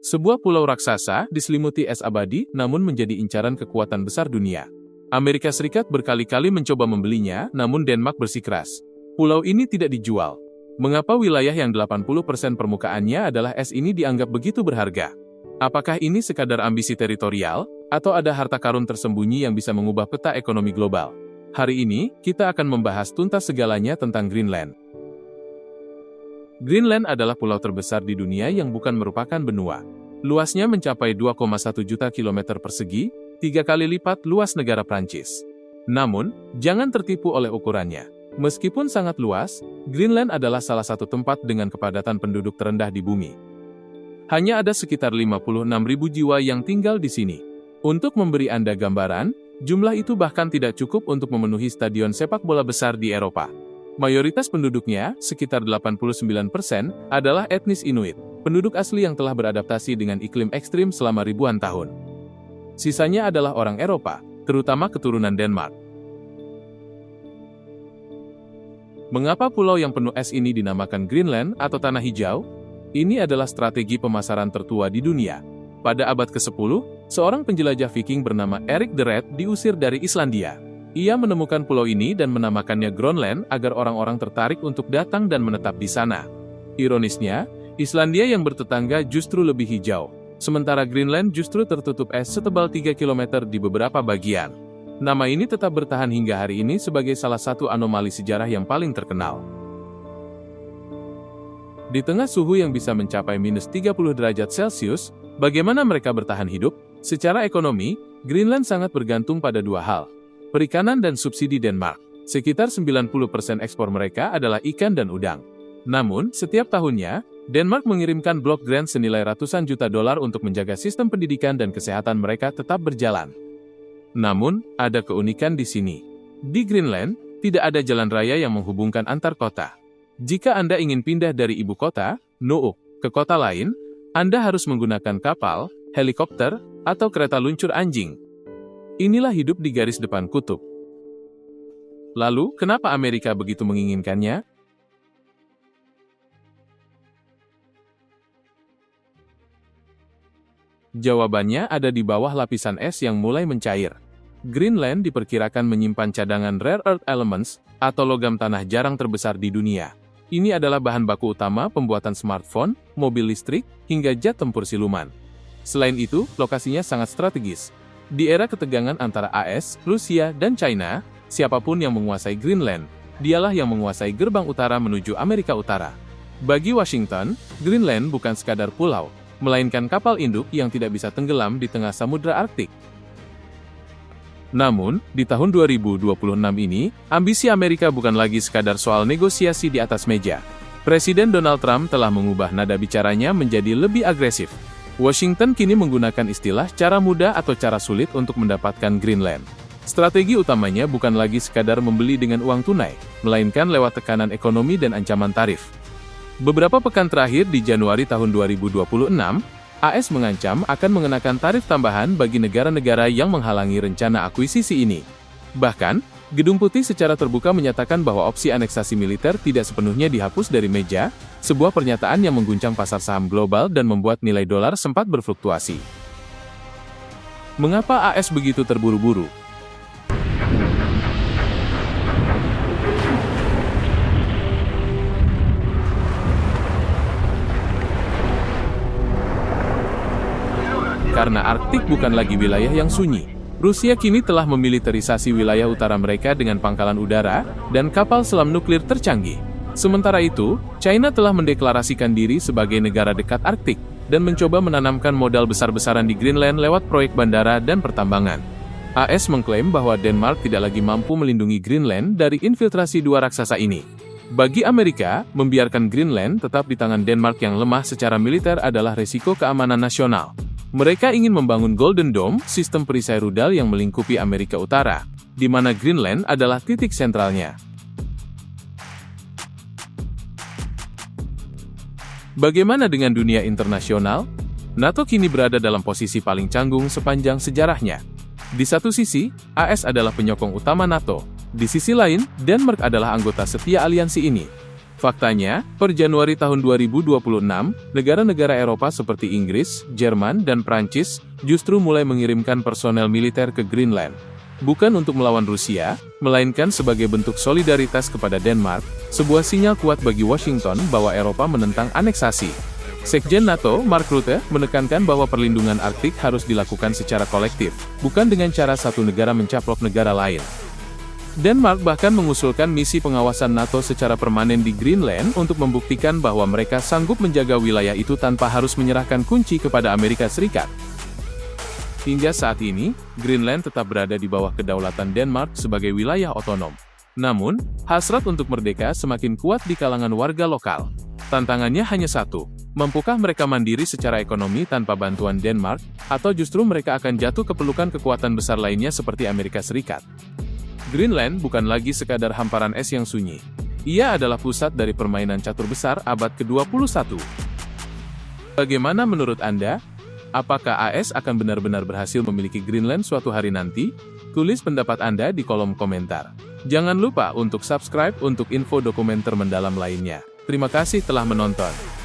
Sebuah pulau raksasa diselimuti es abadi namun menjadi incaran kekuatan besar dunia. Amerika Serikat berkali-kali mencoba membelinya, namun Denmark bersikeras. Pulau ini tidak dijual. Mengapa wilayah yang 80% permukaannya adalah es ini dianggap begitu berharga? Apakah ini sekadar ambisi teritorial, atau ada harta karun tersembunyi yang bisa mengubah peta ekonomi global? Hari ini, kita akan membahas tuntas segalanya tentang Greenland. Greenland adalah pulau terbesar di dunia yang bukan merupakan benua. Luasnya mencapai 2,1 juta kilometer persegi, 3 kali lipat luas negara Prancis. Namun, jangan tertipu oleh ukurannya. Meskipun sangat luas, Greenland adalah salah satu tempat dengan kepadatan penduduk terendah di bumi. Hanya ada sekitar 56.000 jiwa yang tinggal di sini. Untuk memberi Anda gambaran, jumlah itu bahkan tidak cukup untuk memenuhi stadion sepak bola besar di Eropa. Mayoritas penduduknya, sekitar 89%, adalah etnis Inuit, penduduk asli yang telah beradaptasi dengan iklim ekstrim selama ribuan tahun. Sisanya adalah orang Eropa, terutama keturunan Denmark. Mengapa pulau yang penuh es ini dinamakan Greenland atau Tanah Hijau? Ini adalah strategi pemasaran tertua di dunia. Pada abad ke-10, seorang penjelajah Viking bernama Erik the Red diusir dari Islandia. Ia menemukan pulau ini dan menamakannya Groenland agar orang-orang tertarik untuk datang dan menetap di sana. Ironisnya, Islandia yang bertetangga justru lebih hijau, sementara Greenland justru tertutup es setebal 3 km di beberapa bagian. Nama ini tetap bertahan hingga hari ini sebagai salah satu anomali sejarah yang paling terkenal. Di tengah suhu yang bisa mencapai minus 30 derajat Celcius, bagaimana mereka bertahan hidup? Secara ekonomi, Greenland sangat bergantung pada dua hal: perikanan dan subsidi Denmark. Sekitar 90% ekspor mereka adalah ikan dan udang. Namun, setiap tahunnya, Denmark mengirimkan blok grant senilai ratusan juta dolar untuk menjaga sistem pendidikan dan kesehatan mereka tetap berjalan. Namun, ada keunikan di sini. Di Greenland, tidak ada jalan raya yang menghubungkan antar kota. Jika Anda ingin pindah dari ibu kota, Nuuk, ke kota lain, Anda harus menggunakan kapal, helikopter, atau kereta luncur anjing. Inilah hidup di garis depan kutub. Lalu, kenapa Amerika begitu menginginkannya? Jawabannya ada di bawah lapisan es yang mulai mencair. Greenland diperkirakan menyimpan cadangan rare earth elements, atau logam tanah jarang terbesar di dunia. Ini adalah bahan baku utama pembuatan smartphone, mobil listrik, hingga jet tempur siluman. Selain itu, lokasinya sangat strategis. Di era ketegangan antara AS, Rusia, dan China, siapapun yang menguasai Greenland, dialah yang menguasai gerbang utara menuju Amerika Utara. Bagi Washington, Greenland bukan sekadar pulau, melainkan kapal induk yang tidak bisa tenggelam di tengah Samudra Arktik. Namun, di tahun 2026 ini, ambisi Amerika bukan lagi sekadar soal negosiasi di atas meja. Presiden Donald Trump telah mengubah nada bicaranya menjadi lebih agresif. Washington kini menggunakan istilah cara mudah atau cara sulit untuk mendapatkan Greenland. Strategi utamanya bukan lagi sekadar membeli dengan uang tunai, melainkan lewat tekanan ekonomi dan ancaman tarif. Beberapa pekan terakhir di Januari tahun 2026, AS mengancam akan mengenakan tarif tambahan bagi negara-negara yang menghalangi rencana akuisisi ini. Bahkan, Gedung Putih secara terbuka menyatakan bahwa opsi aneksasi militer tidak sepenuhnya dihapus dari meja, sebuah pernyataan yang mengguncang pasar saham global dan membuat nilai dolar sempat berfluktuasi. Mengapa AS begitu terburu-buru? Karena Arktik bukan lagi wilayah yang sunyi. Rusia kini telah memiliterisasi wilayah utara mereka dengan pangkalan udara dan kapal selam nuklir tercanggih. Sementara itu, China telah mendeklarasikan diri sebagai negara dekat Arktik dan mencoba menanamkan modal besar-besaran di Greenland lewat proyek bandara dan pertambangan. AS mengklaim bahwa Denmark tidak lagi mampu melindungi Greenland dari infiltrasi dua raksasa ini. Bagi Amerika, membiarkan Greenland tetap di tangan Denmark yang lemah secara militer adalah resiko keamanan nasional. Mereka ingin membangun Golden Dome, sistem perisai rudal yang melingkupi Amerika Utara, di mana Greenland adalah titik sentralnya. Bagaimana dengan dunia internasional? NATO kini berada dalam posisi paling canggung sepanjang sejarahnya. Di satu sisi, AS adalah penyokong utama NATO. Di sisi lain, Denmark adalah anggota setia aliansi ini. Faktanya, per Januari tahun 2026, negara-negara Eropa seperti Inggris, Jerman, dan Prancis justru mulai mengirimkan personel militer ke Greenland. Bukan untuk melawan Rusia, melainkan sebagai bentuk solidaritas kepada Denmark, sebuah sinyal kuat bagi Washington bahwa Eropa menentang aneksasi. Sekjen NATO, Mark Rutte, menekankan bahwa perlindungan Arktik harus dilakukan secara kolektif, bukan dengan cara satu negara mencaplok negara lain. Denmark bahkan mengusulkan misi pengawasan NATO secara permanen di Greenland untuk membuktikan bahwa mereka sanggup menjaga wilayah itu tanpa harus menyerahkan kunci kepada Amerika Serikat. Hingga saat ini, Greenland tetap berada di bawah kedaulatan Denmark sebagai wilayah otonom. Namun, hasrat untuk merdeka semakin kuat di kalangan warga lokal. Tantangannya hanya satu, mampukah mereka mandiri secara ekonomi tanpa bantuan Denmark, atau justru mereka akan jatuh ke pelukan kekuatan besar lainnya seperti Amerika Serikat. Greenland bukan lagi sekadar hamparan es yang sunyi. Ia adalah pusat dari permainan catur besar abad ke-21. Bagaimana menurut Anda? Apakah AS akan benar-benar berhasil memiliki Greenland suatu hari nanti? Tulis pendapat Anda di kolom komentar. Jangan lupa untuk subscribe untuk info dokumenter mendalam lainnya. Terima kasih telah menonton.